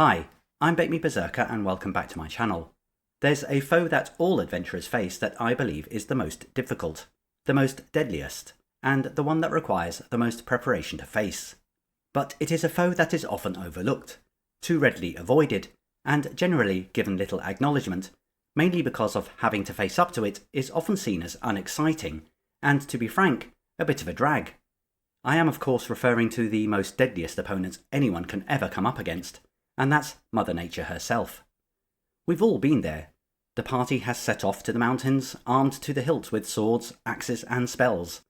Hi, I'm BECMI Berserker and welcome back to my channel. There's a foe that all adventurers face that I believe is the most difficult, the most deadliest, and the one that requires the most preparation to face. But it is a foe that is often overlooked, too readily avoided, and generally given little acknowledgement, mainly because of having to face up to it is often seen as unexciting, and to be frank, a bit of a drag. I am of course referring to the most deadliest opponent anyone can ever come up against, and that's Mother Nature herself. We've all been there. The party has set off to the mountains, armed to the hilt with swords, axes and spells.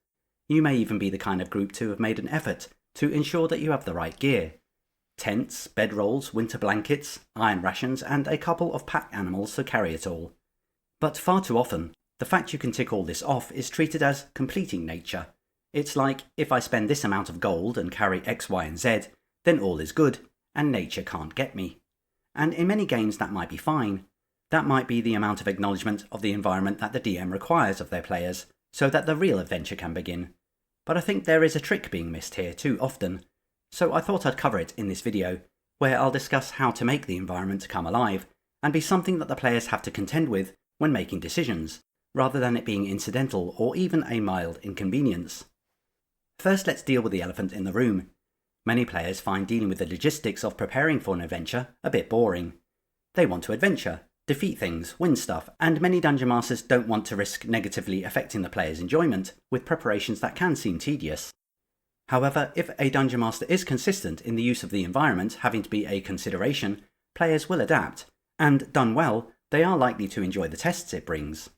You may even be the kind of group to have made an effort to ensure that you have the right gear. Tents, bedrolls, winter blankets, iron rations and a couple of pack animals to carry it all. But far too often, the fact you can tick all this off is treated as completing nature. It's like, if I spend this amount of gold and carry X, Y and Z, then all is good, and nature can't get me. And in many games that might be fine. That might be the amount of acknowledgement of the environment that the DM requires of their players, so that the real adventure can begin. But I think there is a trick being missed here too often, so I thought I'd cover it in this video, where I'll discuss how to make the environment come alive, and be something that the players have to contend with when making decisions, rather than it being incidental or even a mild inconvenience. First, let's deal with the elephant in the room. Many players find dealing with the logistics of preparing for an adventure a bit boring. They want to adventure, defeat things, win stuff, and many dungeon masters don't want to risk negatively affecting the player's enjoyment with preparations that can seem tedious. However, if a dungeon master is consistent in the use of the environment having to be a consideration, players will adapt, and done well, they are likely to enjoy the tests it brings.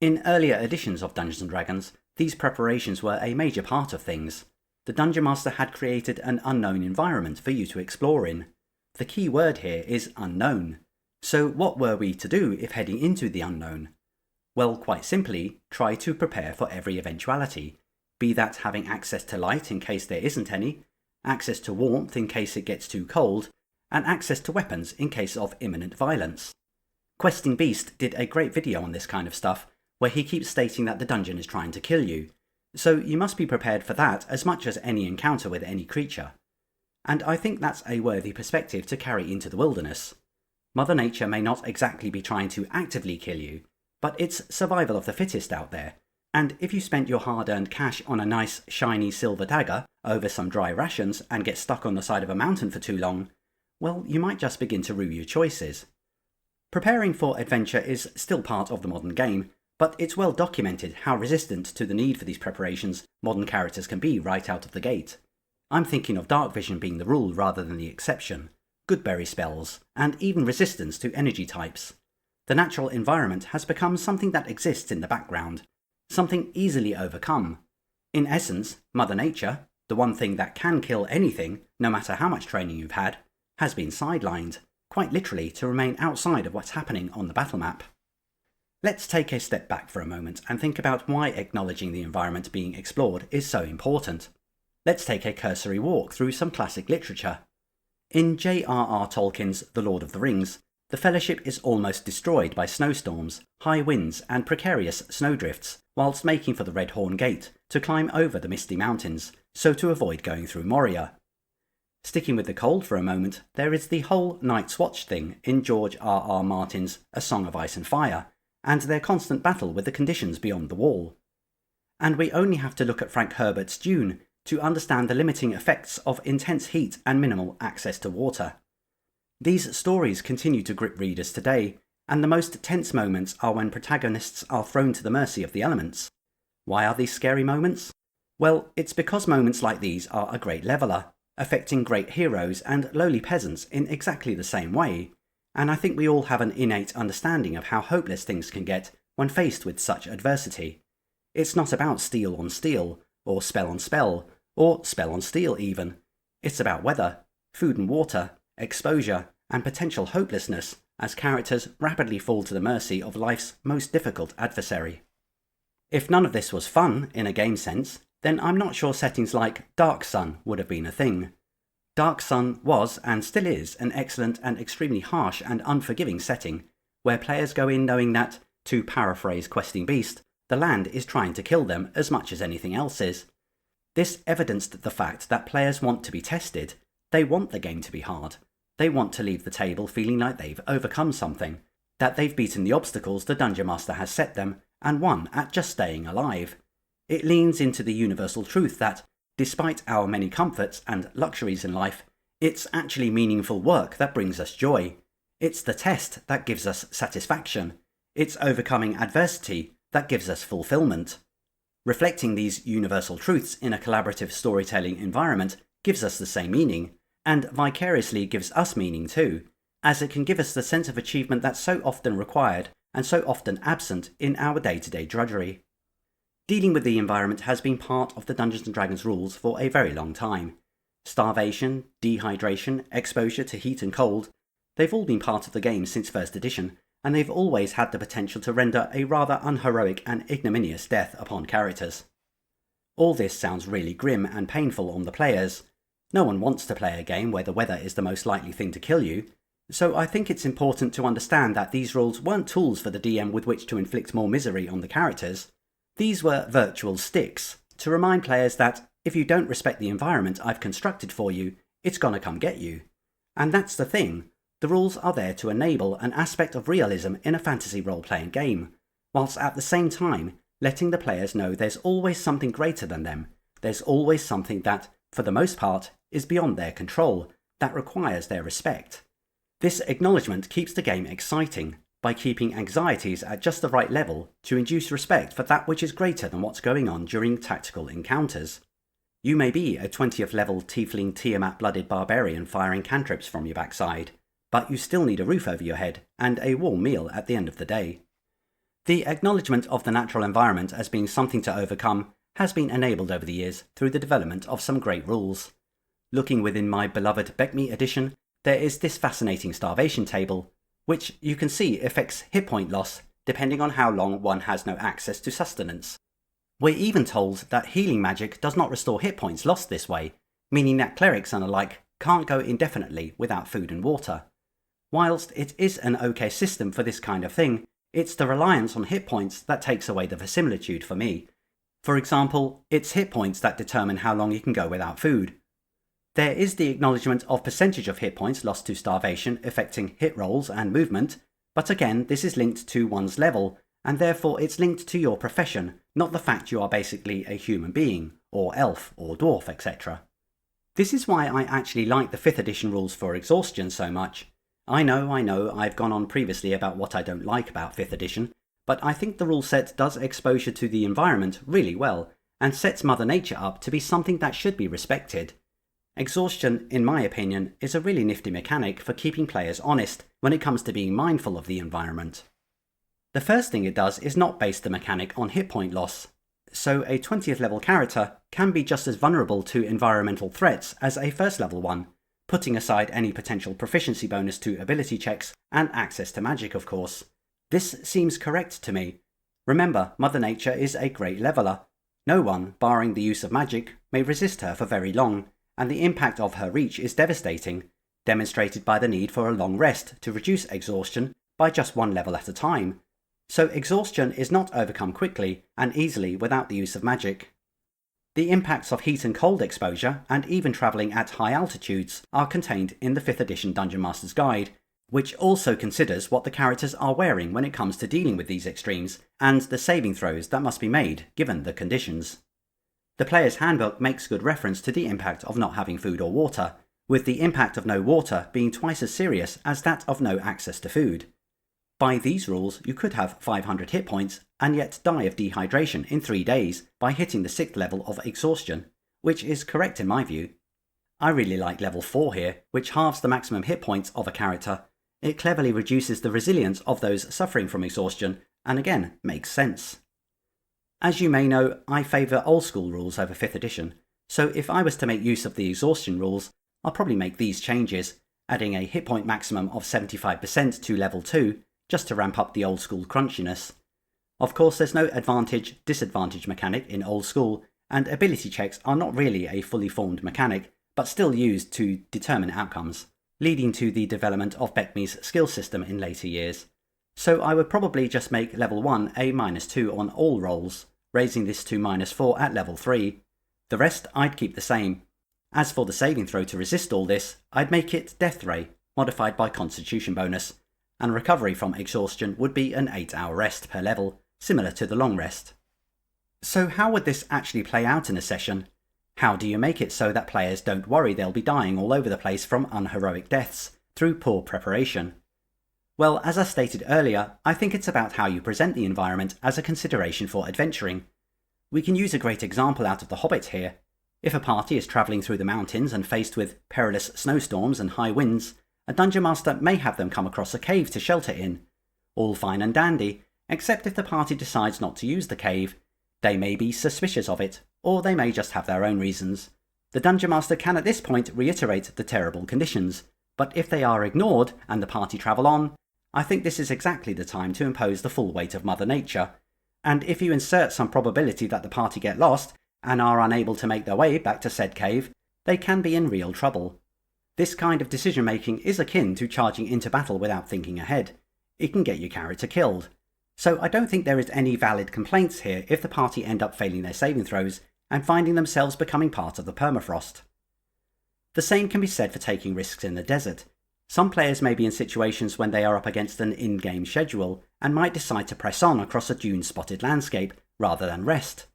In earlier editions of Dungeons & Dragons, these preparations were a major part of things. The Dungeon Master had created an unknown environment for you to explore in. The key word here is unknown. So what were we to do if heading into the unknown? Well, quite simply, try to prepare for every eventuality, be that having access to light in case there isn't any, access to warmth in case it gets too cold, and access to weapons in case of imminent violence. Questing Beast did a great video on this kind of stuff, where he keeps stating that the dungeon is trying to kill you, so you must be prepared for that as much as any encounter with any creature. And I think that's a worthy perspective to carry into the wilderness. Mother Nature may not exactly be trying to actively kill you, but it's survival of the fittest out there, and if you spent your hard-earned cash on a nice shiny silver dagger over some dry rations and get stuck on the side of a mountain for too long, well, you might just begin to rue your choices. Preparing for adventure is still part of the modern game, but it's well documented how resistant to the need for these preparations modern characters can be right out of the gate. I'm thinking of dark vision being the rule rather than the exception, good berry spells, and even resistance to energy types. The natural environment has become something that exists in the background, something easily overcome. In essence, Mother Nature, the one thing that can kill anything, no matter how much training you've had, has been sidelined, quite literally to remain outside of what's happening on the battle map. Let's take a step back for a moment and think about why acknowledging the environment being explored is so important. Let's take a cursory walk through some classic literature. In J.R.R. Tolkien's The Lord of the Rings, the Fellowship is almost destroyed by snowstorms, high winds and precarious snowdrifts, whilst making for the Red Horn Gate to climb over the Misty Mountains, so to avoid going through Moria. Sticking with the cold for a moment, there is the whole Night's Watch thing in George R.R. Martin's A Song of Ice and Fire, and their constant battle with the conditions beyond the wall. And we only have to look at Frank Herbert's Dune to understand the limiting effects of intense heat and minimal access to water. These stories continue to grip readers today, and the most tense moments are when protagonists are thrown to the mercy of the elements. Why are these scary moments? Well, it's because moments like these are a great leveller, affecting great heroes and lowly peasants in exactly the same way. And I think we all have an innate understanding of how hopeless things can get when faced with such adversity. It's not about steel on steel, or spell on spell, or spell on steel even. It's about weather, food and water, exposure, and potential hopelessness as characters rapidly fall to the mercy of life's most difficult adversary. If none of this was fun in a game sense, then I'm not sure settings like Dark Sun would have been a thing. Dark Sun was, and still is, an excellent and extremely harsh and unforgiving setting, where players go in knowing that, to paraphrase Questing Beast, the land is trying to kill them as much as anything else is. This evidenced the fact that players want to be tested, they want the game to be hard, They want to leave the table feeling like they've overcome something, that they've beaten the obstacles the Dungeon Master has set them and won at just staying alive. It leans into the universal truth that, despite our many comforts and luxuries in life, it's actually meaningful work that brings us joy. It's the test that gives us satisfaction. It's overcoming adversity that gives us fulfillment. Reflecting these universal truths in a collaborative storytelling environment gives us the same meaning, and vicariously gives us meaning too, as it can give us the sense of achievement that's so often required and so often absent in our day-to-day drudgery. Dealing with the environment has been part of the Dungeons & Dragons rules for a very long time. Starvation, dehydration, exposure to heat and cold, they've all been part of the game since first edition, and they've always had the potential to render a rather unheroic and ignominious death upon characters. All this sounds really grim and painful on the players. No one wants to play a game where the weather is the most likely thing to kill you, so I think it's important to understand that these rules weren't tools for the DM with which to inflict more misery on the characters. These were virtual sticks, to remind players that if you don't respect the environment I've constructed for you, it's gonna come get you. And that's the thing. The rules are there to enable an aspect of realism in a fantasy role-playing game, whilst at the same time letting the players know there's always something greater than them. There's always something that, for the most part, is beyond their control, that requires their respect. This acknowledgement keeps the game exciting, by keeping anxieties at just the right level to induce respect for that which is greater than what's going on during tactical encounters. You may be a 20th level tiefling Tiamat-blooded barbarian firing cantrips from your backside, but you still need a roof over your head and a warm meal at the end of the day. The acknowledgement of the natural environment as being something to overcome has been enabled over the years through the development of some great rules. Looking within my beloved BECMI edition, there is this fascinating starvation table, which you can see affects hit point loss depending on how long one has no access to sustenance. We're even told that healing magic does not restore hit points lost this way, meaning that clerics and the like can't go indefinitely without food and water. Whilst it is an okay system for this kind of thing, it's the reliance on hit points that takes away the verisimilitude for me. For example, it's hit points that determine how long you can go without food. There is the acknowledgement of percentage of hit points lost to starvation affecting hit rolls and movement, but again this is linked to one's level, and therefore it's linked to your profession, not the fact you are basically a human being, or elf, or dwarf, etc. This is why I actually like the 5th edition rules for exhaustion so much. I know, I've gone on previously about what I don't like about 5th edition, but I think the rule set does exposure to the environment really well, and sets Mother Nature up to be something that should be respected. Exhaustion, in my opinion, is a really nifty mechanic for keeping players honest when it comes to being mindful of the environment. The first thing it does is not base the mechanic on hit point loss, so a 20th level character can be just as vulnerable to environmental threats as a first level one, putting aside any potential proficiency bonus to ability checks and access to magic, of course. This seems correct to me. Remember, Mother Nature is a great leveler. No one, barring the use of magic, may resist her for very long, and the impact of her reach is devastating, demonstrated by the need for a long rest to reduce exhaustion by just one level at a time. So exhaustion is not overcome quickly and easily without the use of magic. The impacts of heat and cold exposure, and even travelling at high altitudes, are contained in the 5th edition Dungeon Master's Guide, which also considers what the characters are wearing when it comes to dealing with these extremes, and the saving throws that must be made given the conditions. The player's handbook makes good reference to the impact of not having food or water, with the impact of no water being twice as serious as that of no access to food. By these rules, you could have 500 hit points and yet die of dehydration in 3 days by hitting the 6th level of exhaustion, which is correct in my view. I really like level 4 here, which halves the maximum hit points of a character. It cleverly reduces the resilience of those suffering from exhaustion, and again, makes sense. As you may know, I favour old school rules over 5th edition, so if I was to make use of the exhaustion rules, I'll probably make these changes, adding a hit point maximum of 75% to level 2, just to ramp up the old school crunchiness. Of course, there's no advantage-disadvantage mechanic in old school, and ability checks are not really a fully formed mechanic, but still used to determine outcomes, leading to the development of BECMI's skill system in later years. So I would probably just make level 1 a -2 on all rolls, raising this to -4 at level 3. The rest I'd keep the same. As for the saving throw to resist all this, I'd make it Death Ray, modified by constitution bonus, and recovery from exhaustion would be an 8-hour rest per level, similar to the long rest. So how would this actually play out in a session? How do you make it so that players don't worry they'll be dying all over the place from unheroic deaths, through poor preparation? Well, as I stated earlier, I think it's about how you present the environment as a consideration for adventuring. We can use a great example out of The Hobbit here. If a party is travelling through the mountains and faced with perilous snowstorms and high winds, a dungeon master may have them come across a cave to shelter in. All fine and dandy, except if the party decides not to use the cave. They may be suspicious of it, or they may just have their own reasons. The dungeon master can at this point reiterate the terrible conditions, but if they are ignored and the party travel on, I think this is exactly the time to impose the full weight of Mother Nature. And if you insert some probability that the party get lost and are unable to make their way back to said cave, they can be in real trouble. This kind of decision making is akin to charging into battle without thinking ahead. It can get your character killed. So I don't think there is any valid complaints here if the party end up failing their saving throws and finding themselves becoming part of the permafrost. The same can be said for taking risks in the desert. Some players may be in situations when they are up against an in-game schedule and might decide to press on across a dune-spotted landscape rather than rest.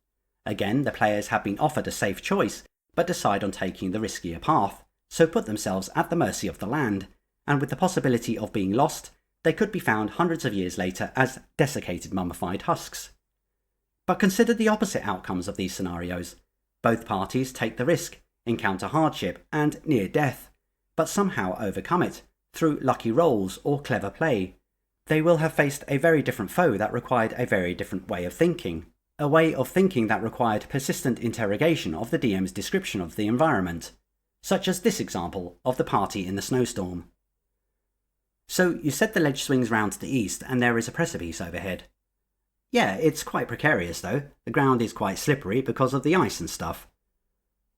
Again, the players have been offered a safe choice, but decide on taking the riskier path, so put themselves at the mercy of the land, and with the possibility of being lost, they could be found hundreds of years later as desiccated mummified husks. But consider the opposite outcomes of these scenarios. Both parties take the risk, encounter hardship and near death, but somehow overcome it, through lucky rolls or clever play. They will have faced a very different foe that required a very different way of thinking. A way of thinking that required persistent interrogation of the DM's description of the environment, such as this example of the party in the snowstorm. So you said the ledge swings round to the east and there is a precipice overhead. Yeah, it's quite precarious though. The ground is quite slippery because of the ice and stuff.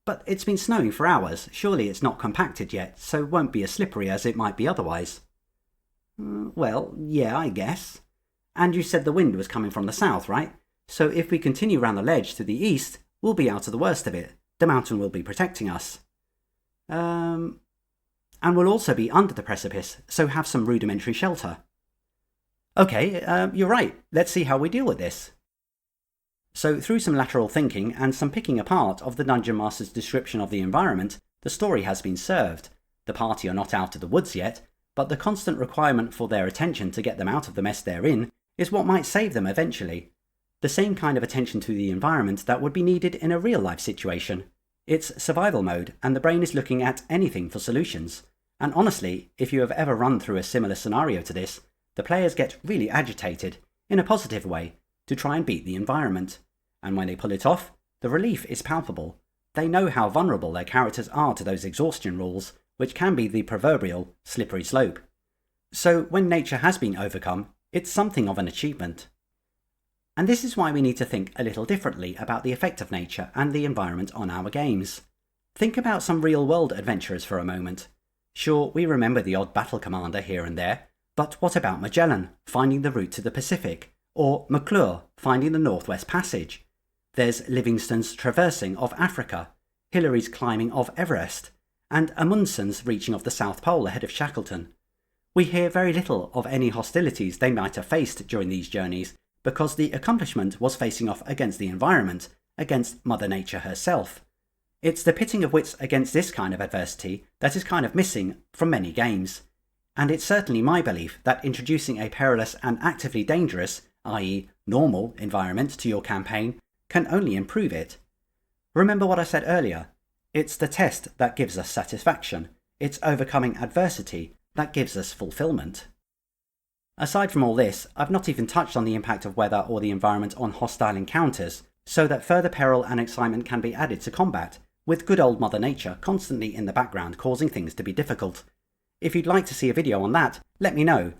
But it's been snowing for hours, surely it's not compacted yet, so won't be as slippery as it might be otherwise. Well, yeah, I guess. And you said the wind was coming from the south, right? So if we continue round the ledge to the east, we'll be out of the worst of it. The mountain will be protecting us. And we'll also be under the precipice, so have some rudimentary shelter. Okay, you're right. Let's see how we deal with this. So through some lateral thinking and some picking apart of the Dungeon Master's description of the environment, the story has been served. The party are not out of the woods yet, but the constant requirement for their attention to get them out of the mess they're in is what might save them eventually. The same kind of attention to the environment that would be needed in a real-life situation. It's survival mode, and the brain is looking at anything for solutions. And honestly, if you have ever run through a similar scenario to this, the players get really agitated, in a positive way, to try and beat the environment. And when they pull it off, the relief is palpable. They know how vulnerable their characters are to those exhaustion rules, which can be the proverbial slippery slope. So when nature has been overcome, it's something of an achievement. And this is why we need to think a little differently about the effect of nature and the environment on our games. Think about some real-world adventurers for a moment. Sure, we remember the odd battle commander here and there, but what about Magellan, finding the route to the Pacific, or McClure, finding the Northwest Passage? There's Livingstone's traversing of Africa, Hillary's climbing of Everest, and Amundsen's reaching of the South Pole ahead of Shackleton. We hear very little of any hostilities they might have faced during these journeys, because the accomplishment was facing off against the environment, against Mother Nature herself. It's the pitting of wits against this kind of adversity that is kind of missing from many games. And it's certainly my belief that introducing a perilous and actively dangerous, i.e. normal, environment to your campaign can only improve it. Remember what I said earlier. It's the test that gives us satisfaction. It's overcoming adversity that gives us fulfillment. Aside from all this, I've not even touched on the impact of weather or the environment on hostile encounters, so that further peril and excitement can be added to combat, with good old Mother Nature constantly in the background causing things to be difficult. If you'd like to see a video on that, let me know.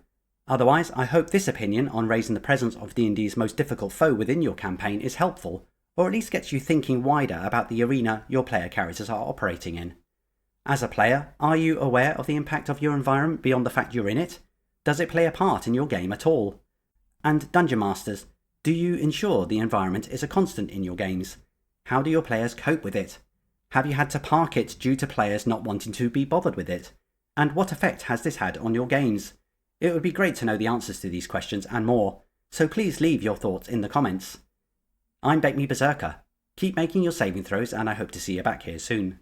Otherwise, I hope this opinion on raising the presence of D&D's most difficult foe within your campaign is helpful, or at least gets you thinking wider about the arena your player characters are operating in. As a player, are you aware of the impact of your environment beyond the fact you're in it? Does it play a part in your game at all? And Dungeon Masters, do you ensure the environment is a constant in your games? How do your players cope with it? Have you had to park it due to players not wanting to be bothered with it? And what effect has this had on your games? It would be great to know the answers to these questions and more, so please leave your thoughts in the comments. I'm BECMI Berserker. Keep making your saving throws and I hope to see you back here soon.